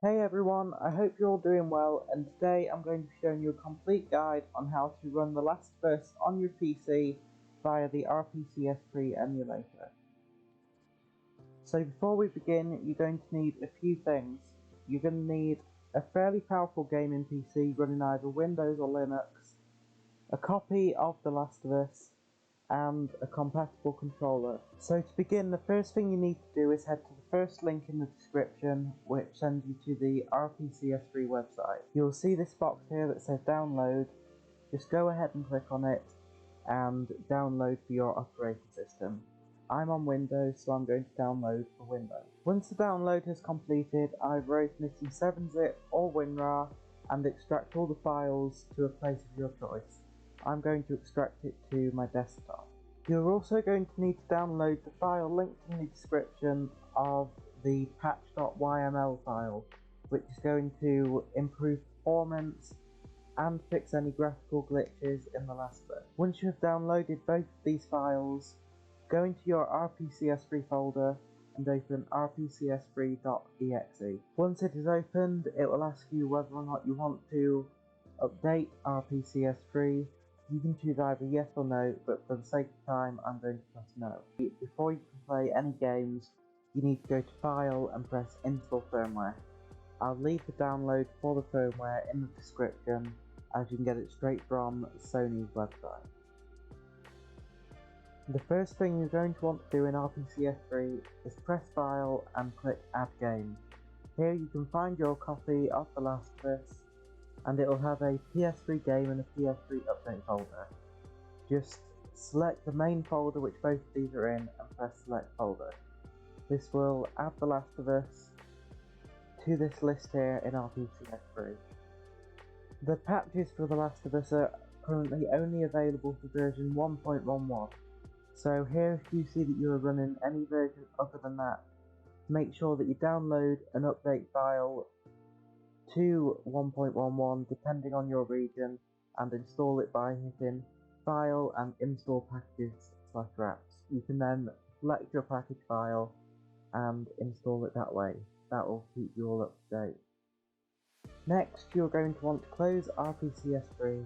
Hey everyone, I hope you're all doing well, and today I'm going to be showing you a complete guide on how to run The Last of Us on your PC via the PS3 emulator. So before we begin, you're going to need a few things. You're going to need a fairly powerful gaming PC running either Windows or Linux, a copy of The Last of Us, and a compatible controller. So to begin, the first thing you need to do is head to the first link in the description, which sends you to the PS3 website. You'll see this box here that says download. Just go ahead and click on it and download for your operating system. I'm on Windows, so I'm going to download for Windows. Once the download has completed, either open it in 7-zip or WinRAR and extract all the files to a place of your choice. I'm going to extract it to my desktop. You're also going to need to download the file linked in the description of the patch.ylm file, which is going to improve performance and fix any graphical glitches in The Last of Us. Once you have downloaded both of these files, go into your rpcs3 folder and open rpcs3.exe. Once it is opened, it will ask you whether or not you want to update rpcs3. You can choose either yes or no, but for the sake of time, I'm going to press no. Before you can play any games, you need to go to File and press Install Firmware. I'll leave the download for the firmware in the description, as you can get it straight from Sony's website. The first thing you're going to want to do in rpcs3 is press File and click Add Game. Here you can find your copy of The Last of Us, and it will have a PS3 game and a PS3 update folder. Just select the main folder which both of these are in and press select folder. This will add The Last of Us to this list here in rpcs3. The patches for The Last of Us are currently only available for version 1.11, so here if you see that you are running any version other than that, make sure that you download an update file to 1.11 depending on your region and install it by hitting File and Install Packages/wraps. You can then select your package file and install it that way. That will keep you all up to date. Next, you're going to want to close rpcs3,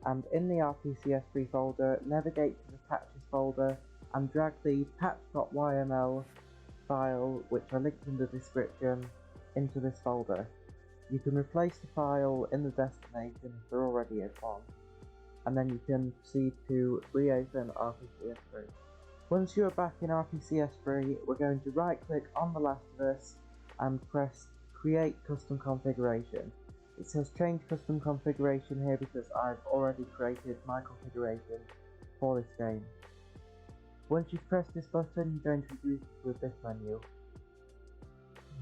and in the rpcs3 folder, navigate to the patches folder and drag the patch.yml file, which I linked in the description, into this folder. You can replace the file in the destination if there already is one, and then you can proceed to reopen rpcs3. Once you are back in rpcs3, we're going to right click on The Last of Us and press Create Custom Configuration. It says change custom configuration here because I've already created my configuration for this game. Once you've pressed this button, you're going to be greeted with this menu.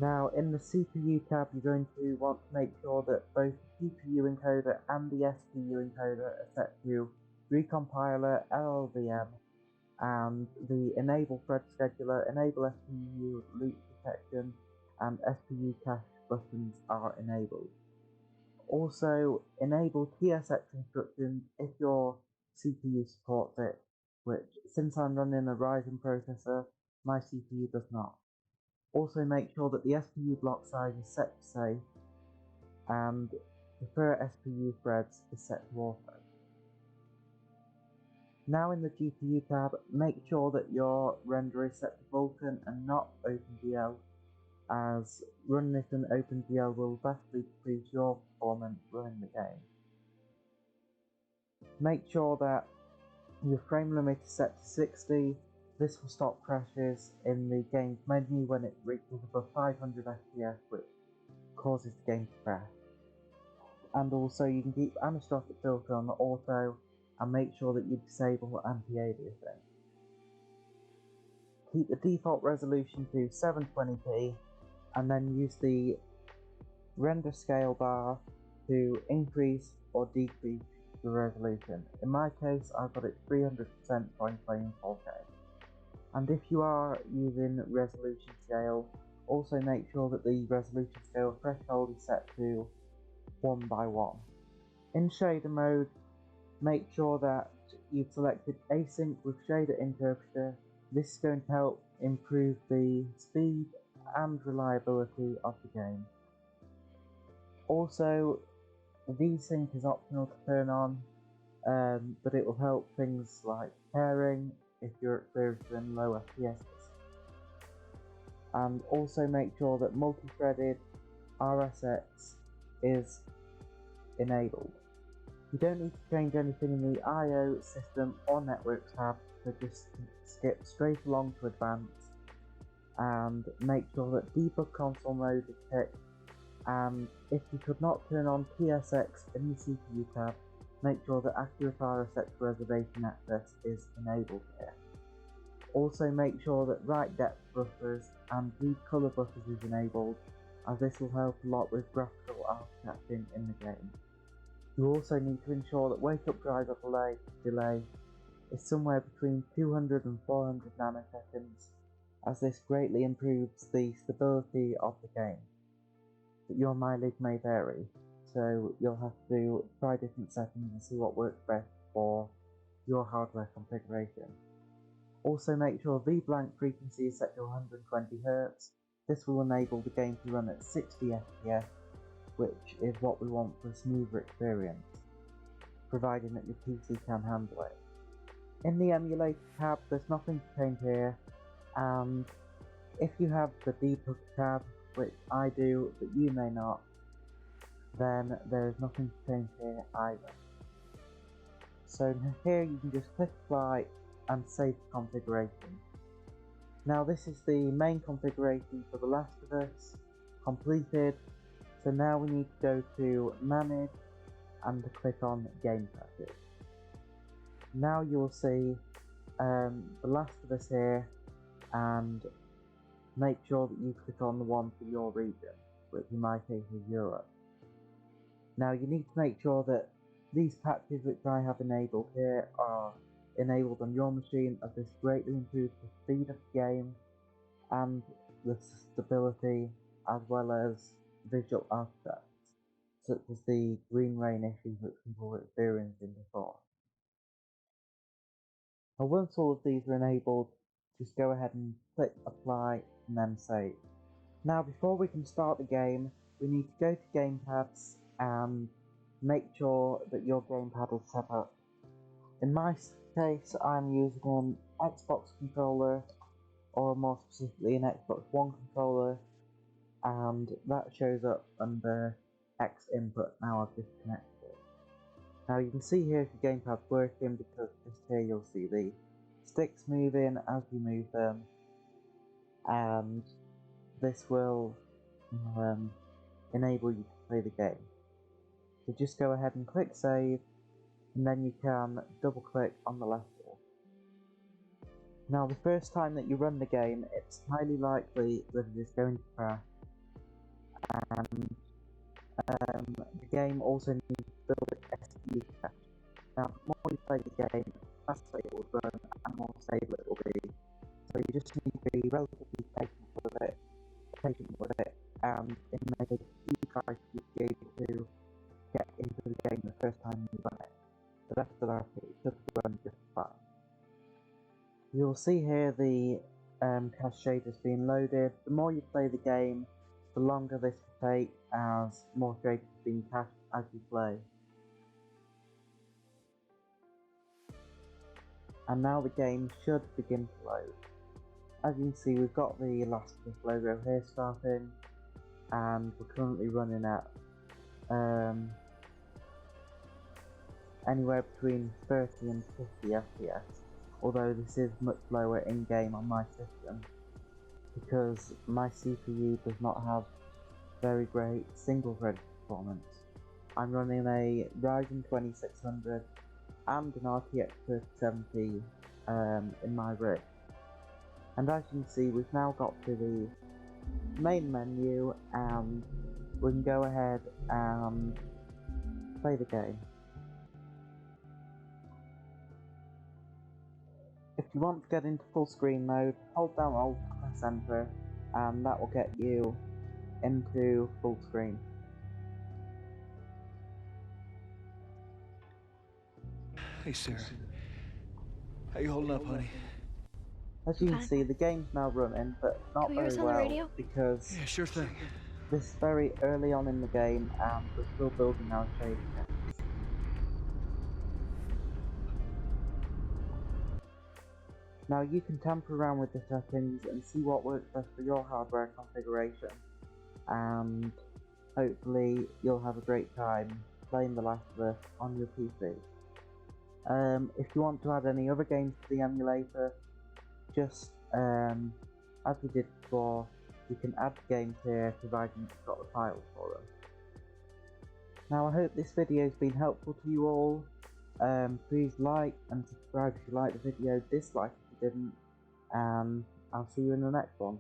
Now in the CPU tab, you're going to want to make sure that both the CPU encoder and the SPU encoder are set to Recompiler LLVM, and the Enable Thread Scheduler, Enable SPU Loop Protection, and SPU Cache buttons are enabled. Also, enable TSX instructions if your CPU supports it, which, since I'm running a Ryzen processor, my CPU does not. Also make sure that the SPU block size is set to safe, and prefer SPU threads is set to auto. Now in the GPU tab, make sure that your render is set to Vulkan and not OpenGL, as running it in OpenGL will vastly decrease your performance running the game. Make sure that your frame limit is set to 60. This will stop crashes in the game's menu when it reaches above 500 FPS, which causes the game to crash. And also you can keep anisotropic filter on the auto and make sure that you disable anti-aliasing. Keep the default resolution to 720p and then use the render scale bar to increase or decrease the resolution. In my case, I've got it 300% so I'm playing 4K. And if you are using resolution scale, also make sure that the resolution scale threshold is set to 1:1. In shader mode, make sure that you've selected async with shader interpreter. This is going to help improve the speed and reliability of the game. Also, VSync is optional to turn on, but it will help things like pairing if you're experiencing low FPS. And also make sure that multi-threaded RSX is enabled. You don't need to change anything in the I/O, system or network tab, so just skip straight along to advanced and make sure that debug console mode is ticked, and if you could not turn on PSX in the CPU tab, make sure that accurate RSX reservation access is enabled here. Also make sure that write depth buffers and read color buffers is enabled, as this will help a lot with graphical artifacting in the game. You also need to ensure that wake up driver delay is somewhere between 200 and 400 nanoseconds, as this greatly improves the stability of the game. But your mileage may vary, so you'll have to try different settings and see what works best for your hardware configuration. Also make sure VBlank frequency is set to 120 Hz. This will enable the game to run at 60 FPS, which is what we want for a smoother experience, providing that your PC can handle it. In the emulator tab, there's nothing to change here, and if you have the debug tab, which I do, but you may not, then there is nothing to change here either. So here you can just click apply and save the configuration. Now this is the main configuration for The Last of Us completed, so now we need to go to manage and click on game patches. Now you'll see The Last of Us here, and make sure that you click on the one for your region, which in my case is Europe. Now you need to make sure that these patches which I have enabled here are enabled on your machine, as this greatly improves the speed of the game and the stability, as well as visual artifacts, such as the green rain issues which people were experiencing before. Now once all of these are enabled, just go ahead and click apply and then save. Now before we can start the game, we need to go to gamepads and make sure that your gamepad is set up. In my case, I'm using an Xbox controller, or more specifically an Xbox One controller, and that shows up under X input. Now I've just connected it. Now you can see here if your gamepad's working, because just here you'll see the sticks moving as you move them, and this will enable you to play the game. So just go ahead and click save, and then you can double click on the left wall. Now the first time that you run the game, it's highly likely that it is going to crash, and the game also needs to build an SD cache. Now the more you play the game, the faster it will run and more stable it will be. So you just need to be relatively patient with it, and it may take a few tries to be able to get into the game the first time you run it. But after that, it should run just fine. You'll see here the cache shaders being loaded. The more you play the game, the longer this will take, as more shaders are being cached as you play. And now the game should begin to load. As you can see, we've got the Last of Us logo here starting, and we're currently running at anywhere between 30 and 50 FPS, although this is much lower in-game on my system, because my CPU does not have very great single-threaded performance. I'm running a Ryzen 2600 and an RTX 3070 in my rig. And as you can see, we've now got to the main menu, and we can go ahead and play the game. If you want to get into full screen mode, hold down Alt press Enter, and that will get you into full screen. Hey Sarah, how you holding up, honey? As you can see, the game's now running, but not very well, because Yeah, sure thing. This is very early on in the game and we're still building our save chests. Now you can tamper around with the settings and see what works best for your hardware configuration, and hopefully you'll have a great time playing The Last of Us on your PC. If you want to add any other games to the emulator, just as we did before, you can add games here providing you've got the files for them. Now I hope this video has been helpful to you all. Please like and subscribe if you liked the video, dislike if you didn't, and I'll see you in the next one.